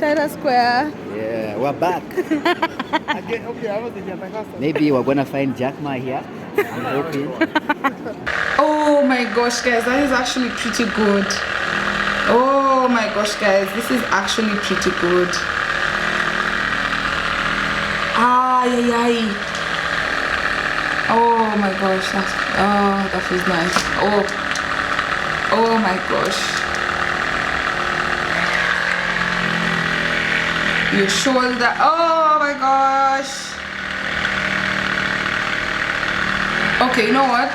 China Square. Yeah, we're back. Again, okay, I was here. Maybe we're gonna find Jack Ma here. I'm hoping. Oh my gosh, guys, that is actually pretty good. Oh my gosh, guys, this is actually pretty good. Ay, ay, ay. Oh my gosh, that feels nice. Oh my gosh. Your shoulder, oh my gosh. Okay, you know what?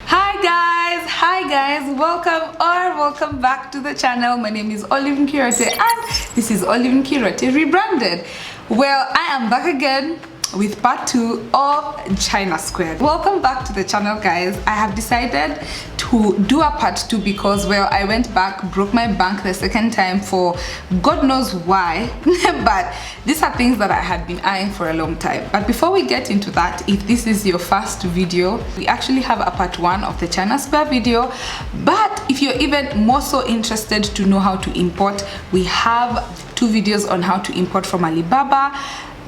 Hi guys, welcome back to the channel. My name is Olive Nkirate and this is Olive Nkirate Rebranded. Well, I am back again with part 2 of China Square. Welcome back to the channel, guys. I have decided to do a part 2 because, well, I went back, broke my bank the second time for God knows why. But these are things that I had been eyeing for a long time. But before we get into that, if this is your first video, we actually have a part 1 of the China Square video. But if you're even more so interested to know how to import, we have 2 videos on how to import from Alibaba.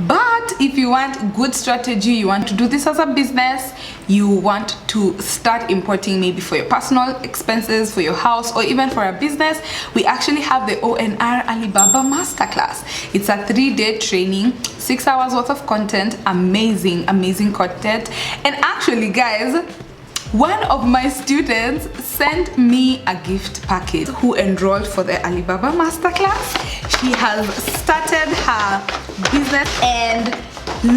But if you want good strategy, you want to do this as a business, you want to start importing maybe for your personal expenses, for your house, or even for a business, we actually have the ONR Alibaba Masterclass. It's a 3-day training, 6 hours worth of content, amazing content. And actually, guys, one of my students sent me a gift package who enrolled for the Alibaba Masterclass. She has started her business and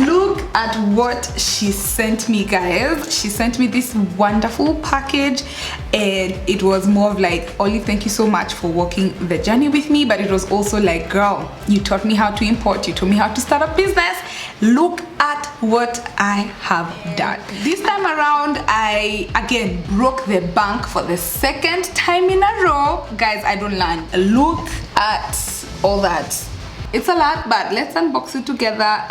look at what she sent me, guys. She sent me this wonderful package and it was more of like, Ollie, thank you so much for walking the journey with me, but it was also like, girl, you taught me how to import, you taught me how to start a business. Look at what I have done. This time around, I again broke the bank for the second time in a row. Guys, I don't learn. Look at all that. It's a lot, but let's unbox it together.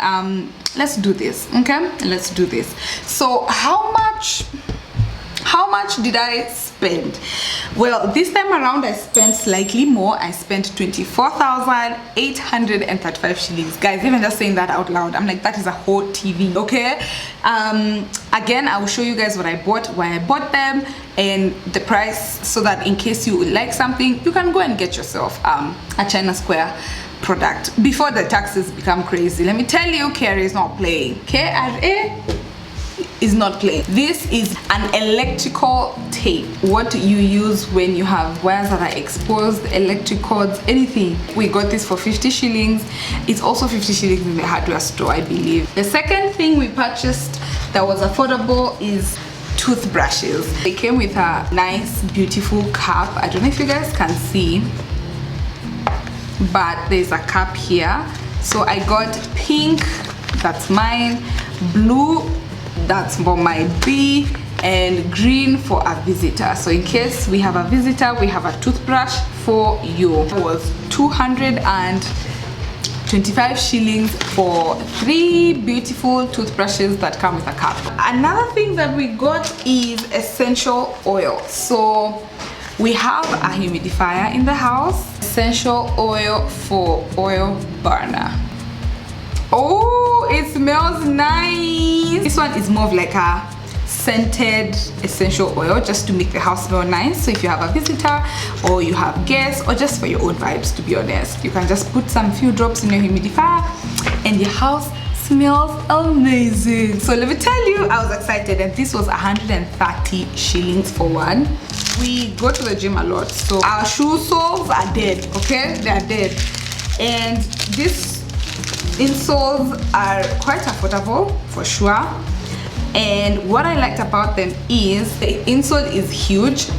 Let's do this, okay? Let's do this. So how much did I spend? Well, this time around I spent slightly more. I spent 24,835 shillings. Guys, even just saying that out loud, I'm like, that is a whole TV, okay? Again, I will show you guys what I bought, why I bought them, and the price, so that in case you would like something, you can go and get yourself a China Square product before the taxes become crazy. Let me tell you, KRA is not playing. KRA is not playing. This is an electrical tape, what you use when you have wires that are exposed, electric cords, anything. We got this for 50 shillings. It's also 50 shillings in the hardware store, I believe. The second thing we purchased that was affordable is toothbrushes. They came with a nice, beautiful cap. I don't know if you guys can see, but there's a cap here. So I got pink, that's mine, blue, that's for my B, and green for a visitor. So in case we have a visitor, we have a toothbrush for you. It was 225 shillings for 3 beautiful toothbrushes that come with a cap. Another thing that we got is essential oil. So we have a humidifier in the house, essential oil for oil burner. Oh, it smells nice. This one is more of like a scented essential oil, just to make the house smell nice. So if you have a visitor or you have guests, or just for your own vibes, to be honest, you can just put some few drops in your humidifier and your house smells amazing. So let me tell you, I was excited, and this was 130 shillings for one. We go to the gym a lot, so our shoe soles are dead, okay? They are dead. And these insoles are quite affordable for sure. And what I liked about them is the insole is huge,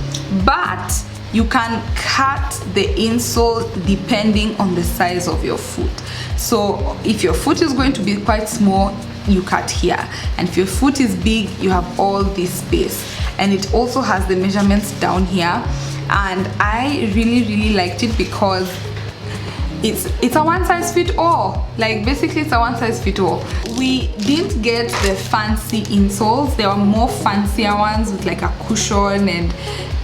but you can cut the insole depending on the size of your foot. So if your foot is going to be quite small, you cut here, and if your foot is big, you have all this space. And it also has the measurements down here, and I really liked it because it's a one size fit all. Like basically it's a one size fit all. We didn't get the fancy insoles. There were more fancier ones with like a cushion and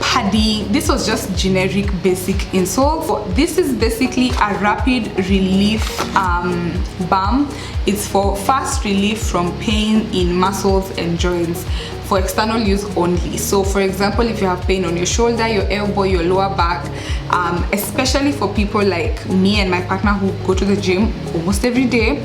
padding. This was just generic basic insole. So this is basically a rapid relief balm. It's for fast relief from pain in muscles and joints, for external use only. So for example, if you have pain on your shoulder, your elbow, your lower back, especially for people like me and my partner who go to the gym almost every day,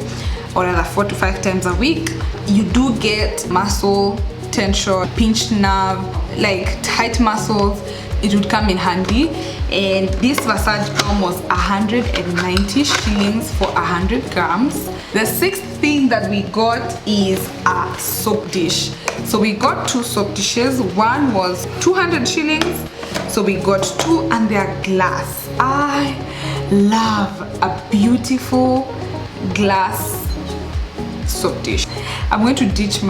or rather 4 to 5 times a week, you do get muscle tension, pinched nerve, like tight muscles. It would come in handy. And this massage balm was 190 shillings for 100 grams. The sixth thing that we got is a soap dish. So we got 2 soap dishes. One was 200 shillings, so we got 2, and they are glass. I love a beautiful glass soap dish. I'm going to ditch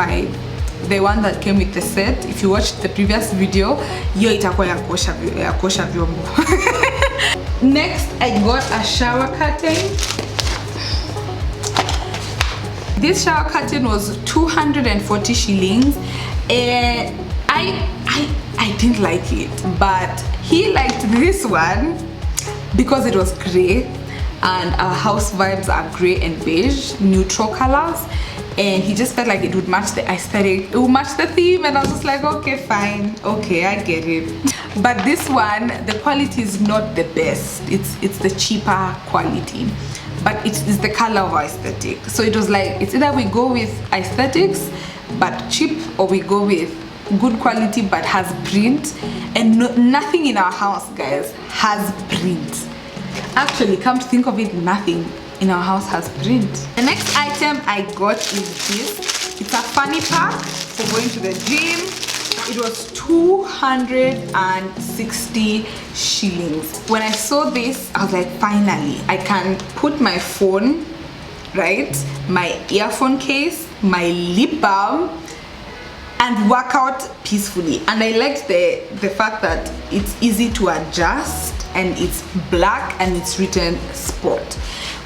the one that came with the set. If you watched the previous video, hiyo itakuwa ya kuosha vyombo. Next, I got a shower curtain. This shower curtain was 240 shillings, and I didn't like it, but he liked this one because it was grey, and our house vibes are grey and beige, neutral colors, and he just felt like it would match the aesthetic, it would match the theme, and I was just like, okay, fine, okay, I get it. But this one, the quality is not the best. It's the cheaper quality, but it's the color of our aesthetic. So it was like, it's either we go with aesthetics but cheap, or we go with good quality but has print. And nothing in our house, guys, has print. Actually, come to think of it, nothing in our house has print. The next item I got is this. It's a fanny pack for going to the gym. It was 260 shillings. When I saw this, I was like, finally, I can put my phone, right, my earphone case, my lip balm, and work out peacefully. And I liked the fact that it's easy to adjust, and it's black, and it's written sport.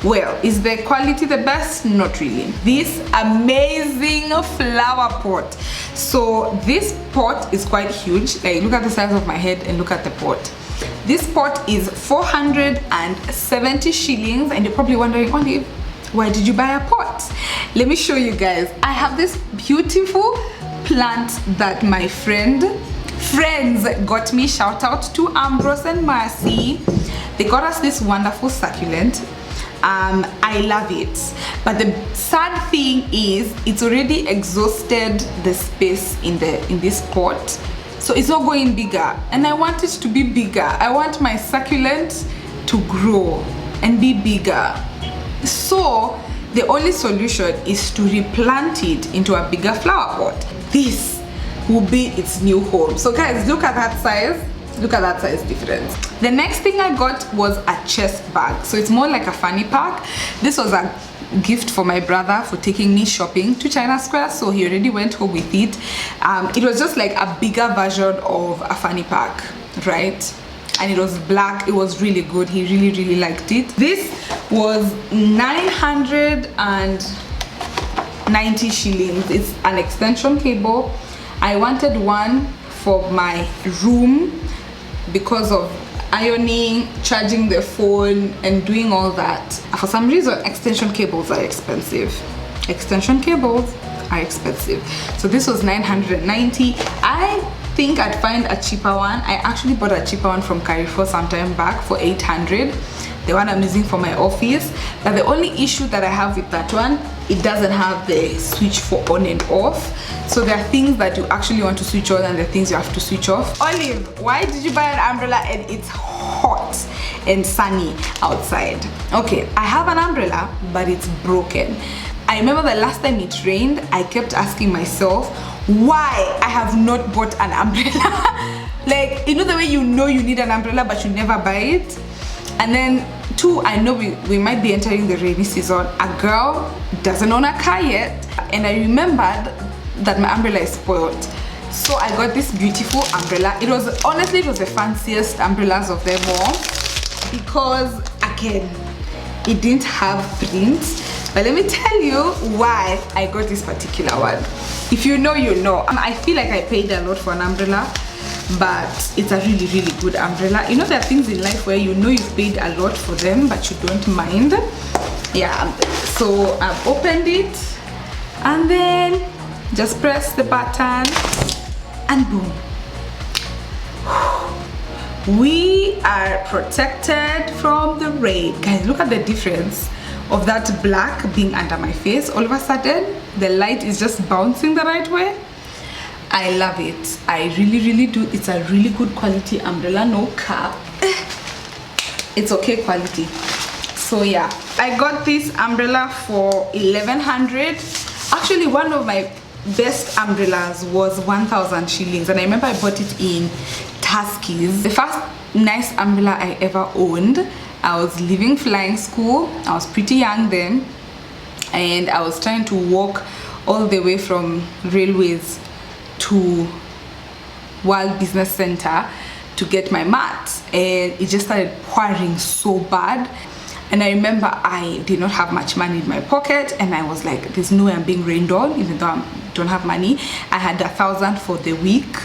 Well, is the quality the best? Not really. This amazing flower pot. So this pot is quite huge. Like, look at the size of my head and look at the pot. This pot is 470 shillings, and you're probably wondering, Olive, why did you buy a pot? Let me show you guys. I have this beautiful plant that my friends got me. Shout out to Ambrose and Marcy. They got us this wonderful succulent. I love it, but the sad thing is it's already exhausted the space in this pot, so it's not going bigger, and I want it to be bigger. I want my succulent to grow and be bigger. So the only solution is to replant it into a bigger flower pot. This will be its new home. So guys, look at that size. Look at that size difference. The next thing I got was a chest bag. So it's more like a fanny pack. This was a gift for my brother for taking me shopping to China Square, so he already went home with it. It was just like a bigger version of a fanny pack, right? And it was black. It was really good. He really liked it. This was 990 shillings. It's an extension cable. I wanted one for my room because of ironing, charging the phone, and doing all that. For some reason, extension cables are expensive. Extension cables are expensive. So this was 990. I think I'd find a cheaper one. I actually bought a cheaper one from Carrefour some time back for 800. The one I'm using for my office. But the only issue that I have with that one, it doesn't have the switch for on and off. So there are things that you actually want to switch on, and there are things you have to switch off. Olive, why did you buy an umbrella and it's hot and sunny outside? Okay, I have an umbrella, but it's broken. I remember the last time it rained, I kept asking myself why I have not bought an umbrella. Like, you know the way you know you need an umbrella but you never buy it? And then two, I know we might be entering the rainy season. A girl doesn't own a car yet, and I remembered that my umbrella is spoiled. So I got this beautiful umbrella. It was honestly, it was the fanciest umbrellas of them all, because again, it didn't have prints. But let me tell you why I got this particular one. If you know, you know. I feel like I paid a lot for an umbrella, but it's a really, really good umbrella. You know, there are things in life where you know you've paid a lot for them, but you don't mind. Yeah, so I've opened it, and then just press the button, and boom. We are protected from the rain. Guys, look at the difference of that black being under my face. All of a sudden, the light is just bouncing the right way. I love it. I really, really do. It's a really good quality umbrella, no cap. It's okay quality. So yeah, I got this umbrella for 1100. Actually, one of my best umbrellas was 1000 shillings, and I remember I bought it in Tuskies. The first nice umbrella I ever owned. I was leaving flying school. I was pretty young then, and I was trying to walk all the way from railways to World Business Center to get my mat, and it just started pouring so bad. And I remember I did not have much money in my pocket, and I was like, there's no way I'm being rained on, even though I don't have money. I had 1,000 for the week,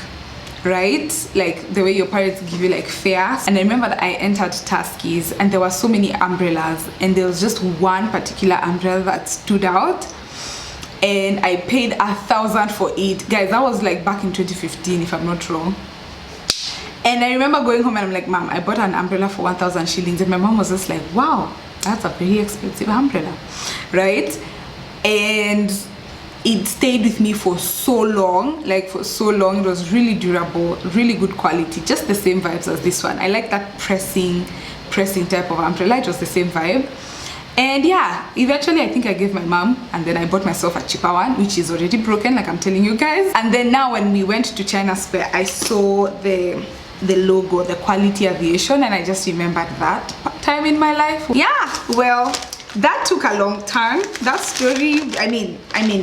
right? Like the way your parents give you like fares. And I remember that I entered Tuskies, and there were so many umbrellas, and there was just one particular umbrella that stood out, and I paid 1,000 for it. Guys, that was like back in 2015 if I'm not wrong. And I remember going home and I'm like, Mom, I bought an umbrella for 1,000 shillings. And my mom was just like, wow, that's a pretty expensive umbrella, right? And it stayed with me for so long, like for so long. It was really durable, really good quality, just the same vibes as this one. I like that pressing type of umbrella. It was the same vibe. And yeah, eventually I think I gave my mom, and then I bought myself a cheaper one, which is already broken, like I'm telling you guys. And then now when we went to China Square, I saw the logo, the Quality Aviation, and I just remembered that time in my life. Yeah, well, that took a long time. That story, I mean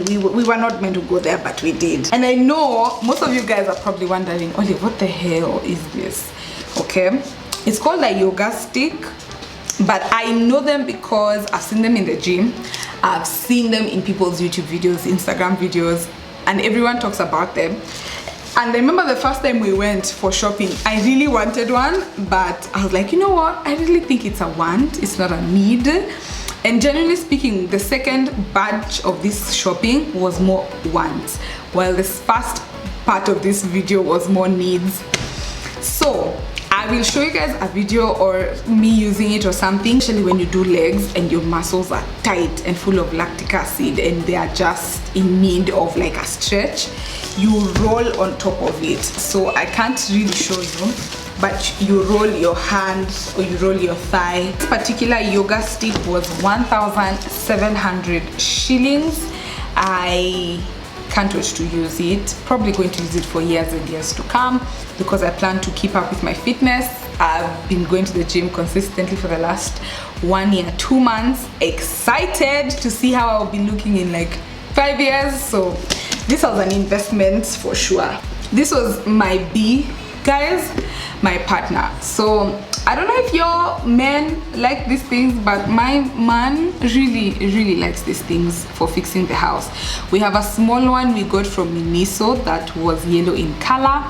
we were not meant to go there, but we did. And I know most of you guys are probably wondering, Olive, what the hell is this? Okay, it's called a yoga stick, but I know them because I've seen them in the gym. I've seen them in people's YouTube videos, Instagram videos, and everyone talks about them. And I remember the first time we went for shopping, I really wanted one, but I was like, you know what, I really think it's a want, it's not a need. And generally speaking, the second batch of this shopping was more wants, while this first part of this video was more needs. So I will show you guys a video or me using it or something, especially when you do legs and your muscles are tight and full of lactic acid and they are just in need of like a stretch. You roll on top of it. So I can't really show you, but you roll your hands or you roll your thigh. This particular yoga stick was 1,700 shillings. I can't wait to use it. Probably going to use it for years and years to come because I plan to keep up with my fitness. I've been going to the gym consistently for the last 1 year, 2 months. Excited to see how I'll be looking in like 5 years. So this was an investment for sure. This was my B, guys, my partner. So I don't know if your men like these things, but my man really likes these things for fixing the house. We have a small one we got from Miniso that was yellow in color,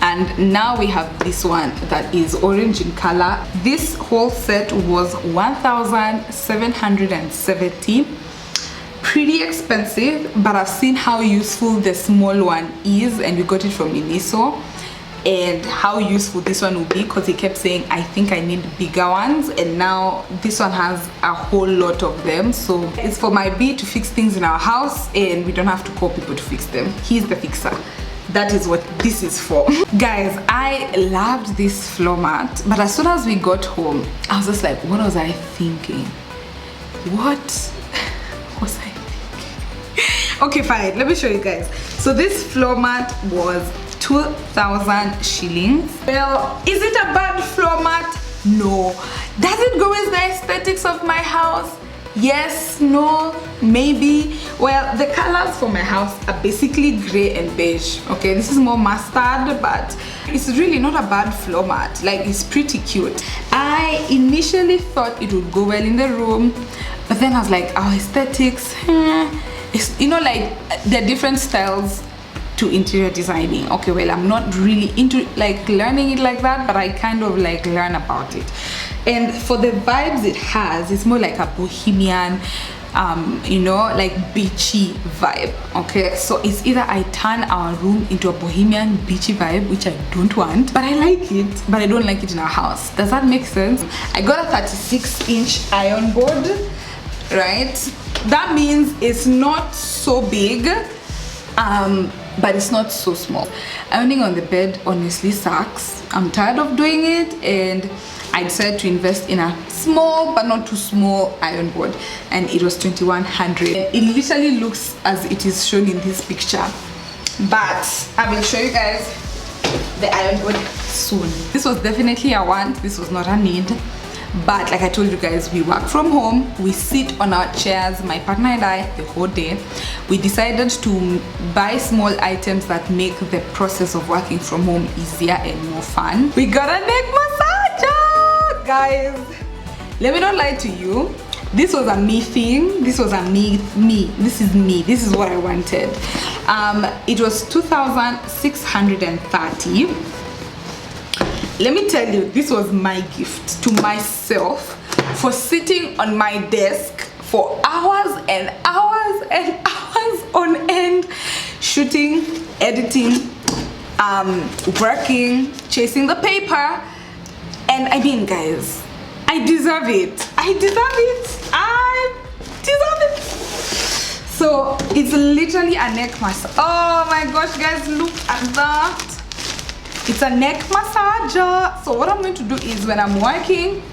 and now we have this one that is orange in color. This whole set was 1,770. Pretty expensive, but I've seen how useful the small one is, and we got it from Miniso, and how useful this one will be because he kept saying I think I need bigger ones, and now this one has a whole lot of them. So it's for my B to fix things in our house, and we don't have to call people to fix them. He's the fixer. That is what this is for. Guys, I loved this floor mat, but as soon as we got home, I was just like, what was I thinking? What was I thinking? Okay, fine, let me show you guys. So this floor mat was 2,000 shillings. Well, is it a bad floor mat? No. Does it go with the aesthetics of my house? Yes, no, maybe. Well, the colors for my house are basically gray and beige. Okay, this is more mustard, but it's really not a bad floor mat. Like, it's pretty cute. I initially thought it would go well in the room, but then I was like, oh, aesthetics, it's, you know, like there are different styles to interior designing. Okay, well, I'm not really into like learning it like that, but I kind of like learn about it. And for the vibes it has, it's more like a bohemian, you know, like beachy vibe. Okay, so it's either I turn our room into a bohemian beachy vibe, which I don't want, but I like it, but I don't like it in our house. Does that make sense? I got a 36-inch iron board, right? That means it's not so big, but it's not so small. Ironing on the bed honestly sucks. I'm tired of doing it, and I decided to invest in a small but not too small iron board, and it was 2100. It literally looks as it is shown in this picture, but I will show you guys the iron board soon. This was definitely a want, this was not a need. But like I told you guys, we work from home, we sit on our chairs, my partner and I, the whole day. We decided to buy small items that make the process of working from home easier and more fun. We got a neck massager, guys. Let me not lie to you, this was a me thing. This was a me. This is me. This is what I wanted. It was 2,630. Let me tell you, this was my gift to myself for sitting on my desk for hours and hours and hours on end, shooting, editing, working, chasing the paper. And I mean, guys, I deserve it. I deserve it. I deserve it. So it's literally a neck massage. Oh my gosh, guys, look at that. It's a neck massager. So what I'm going to do is when I'm working,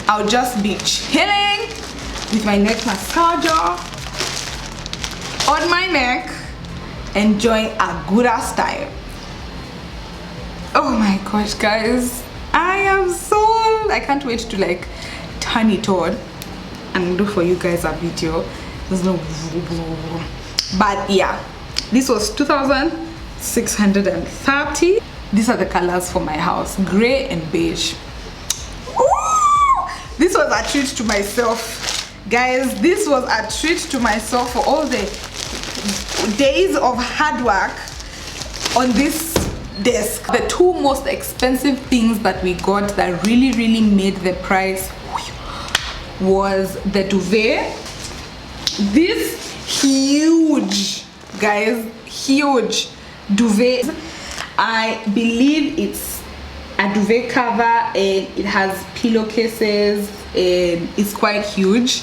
I'll just be chilling with my neck massager on my neck, enjoying a good ass time. Oh my gosh, guys, I am sold. I can't wait to like turn it on and do for you guys a video. There's no, but yeah, this was 2,630. These are the colors for my house, gray and beige. Ooh, this was a treat to myself, guys. This was a treat to myself for all the days of hard work on this desk. The two most expensive things that we got that really made the price was the duvet. This huge, guys, huge duvet. I believe it's a duvet cover and it has pillowcases and it's quite huge.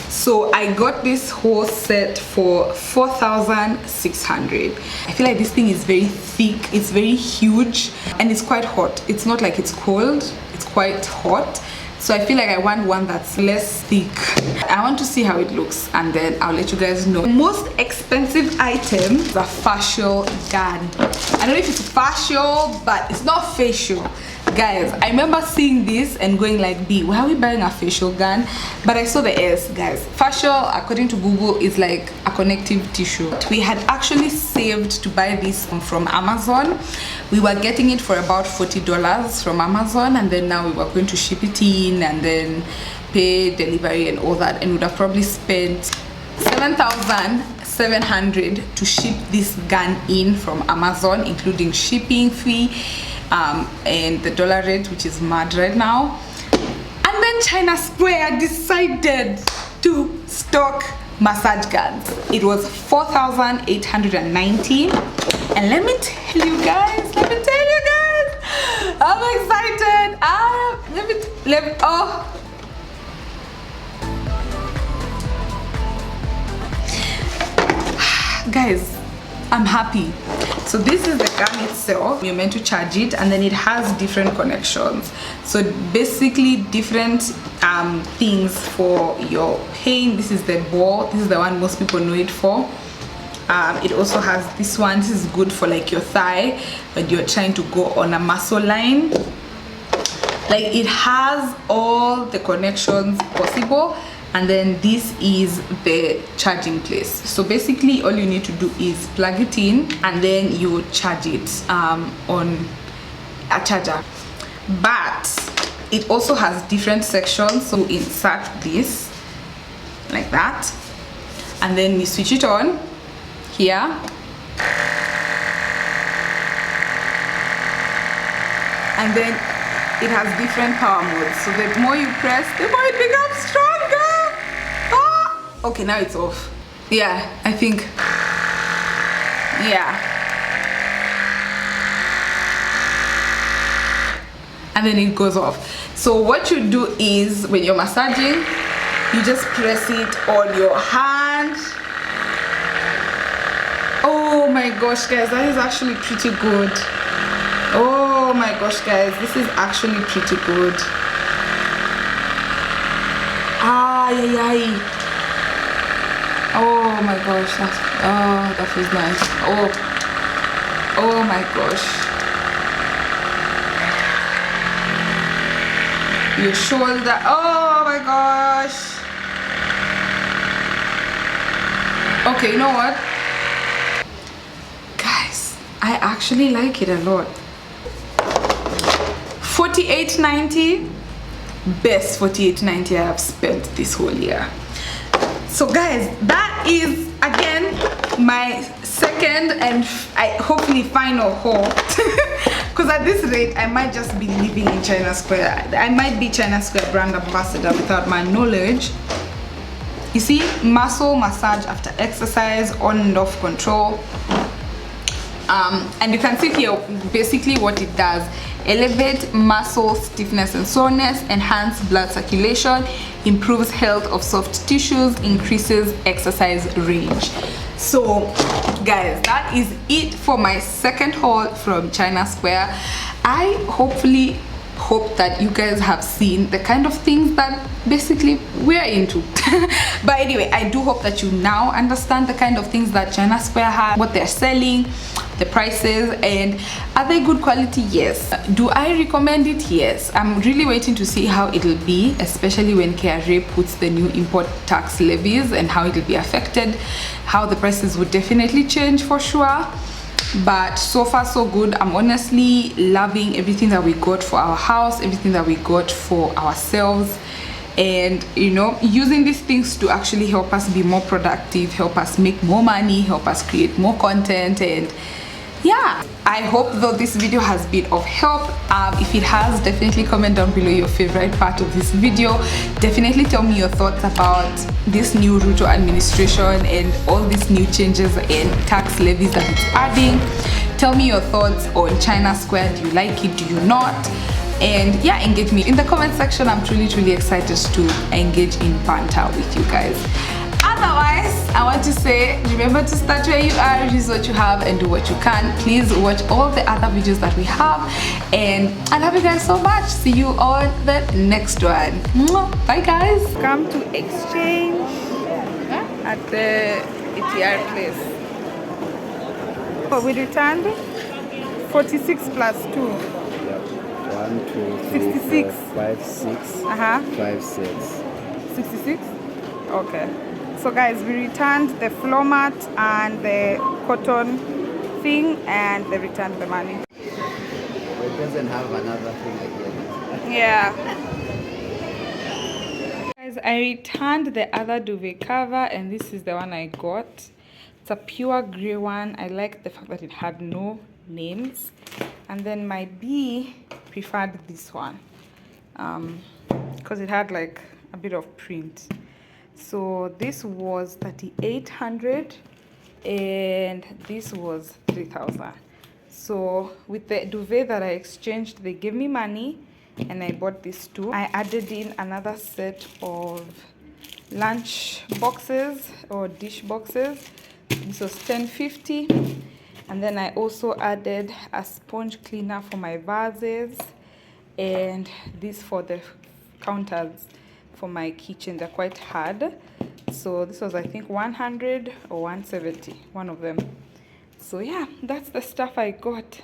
So I got this whole set for 4,600. I feel like this thing is very thick, it's very huge, and it's quite hot. It's not like it's cold, it's quite hot. So I feel like I want one that's less thick. I want to see how it looks and then I'll let you guys know. The most expensive item is a facial gun. I don't know if it's facial, but it's not facial. Guys, I remember seeing this and going like, B, why are we buying a facial gun? But I saw the S, guys. Facial, according to Google, is like a connective tissue. We had actually saved to buy this from Amazon. We were getting it for about $40 from Amazon, and then now we were going to ship it in and then pay delivery and all that, and would have probably spent 7,700 to ship this gun in from Amazon, including shipping fee and the dollar rate, which is mad right now. And then China Square decided to stock massage guns. It was 4,890, and let me tell you guys, I'm excited. Guys, I'm happy. So this is the gun itself. You're meant to charge it, and then it has different connections. So basically different things for your pain. This is the ball. This is the one most people know it for. It also has this one. This is good for like your thigh when you're trying to go on a muscle line. Like, it has all the connections possible, and then this is the charging place. So basically all you need to do is plug it in and then you charge it on a charger. But it also has different sections, so insert this like that, and then you switch it on here, and then it has different power modes. So the more you press, the more it becomes stronger. Okay, now it's off. Yeah, I think, yeah. And then it goes off. So what you do is when you're massaging, you just press it on your hand. Oh my gosh, guys, that is actually pretty good. Oh my gosh, guys, this is actually pretty good. Oh my gosh, that feels nice. Oh my gosh. Your shoulder, oh my gosh. Okay, you know what, guys, I actually like it a lot. $48.90, best $48.90 I have spent this whole year. So guys, that is again my second and hopefully final haul. Because at this rate I might just be living in China Square. I might be China Square brand ambassador without my knowledge. You see, muscle massage after exercise, on and off control. And you can see here basically what it does: elevate muscle stiffness and soreness, enhance blood circulation, improves health of soft tissues, increases exercise range. So guys, that is it for my second haul from China Square. I hopefully hope that you guys have seen the kind of things that basically we're into. But anyway, I do hope that you now understand the kind of things that China Square has, what they're selling, the prices, and are they good quality? Yes. Do I recommend it? Yes. I'm really waiting to see how it'll be, especially when KRA puts the new import tax levies and how it'll be affected, how the prices would definitely change for sure. But so far so good. I'm honestly loving everything that we got for our house, everything that we got for ourselves, and you know, using these things to actually help us be more productive, help us make more money, help us create more content. And yeah, I hope though this video has been of help. If it has, definitely comment down below your favorite part of this video. Definitely tell me your thoughts about this new Ruto administration and all these new changes and tax levies that it's adding. Tell me your thoughts on China Square. Do you like it? Do you not? And yeah, engage me in the comment section. I'm truly excited to engage in banter with you guys. Otherwise, I want to say, remember to start where you are, use what you have and do what you can. Please watch all the other videos that we have, and I love you guys so much. See you on the next one. Bye guys. Come to exchange at the ETR place. Oh, we returned 46 plus 2. 1, 2, 3, 66. 4, 5, 6. 5, 6. 66? Okay. So guys, we returned the floor mat and the cotton thing, and they returned the money. It doesn't have another thing again. Yeah. Guys, I returned the other duvet cover, and this is the one I got. It's a pure gray one. I like the fact that it had no names. And then my B preferred this one because it had like a bit of print. So this was 3,800 and this was 3,000. So with the duvet that I exchanged, they gave me money and I bought these two. I added in another set of lunch boxes or dish boxes. This was 10.50, and then I also added a sponge cleaner for my vases, and this for the counters for my kitchen. They're quite hard, so this was I think 100 or 170, one of them. So yeah, that's the stuff I got.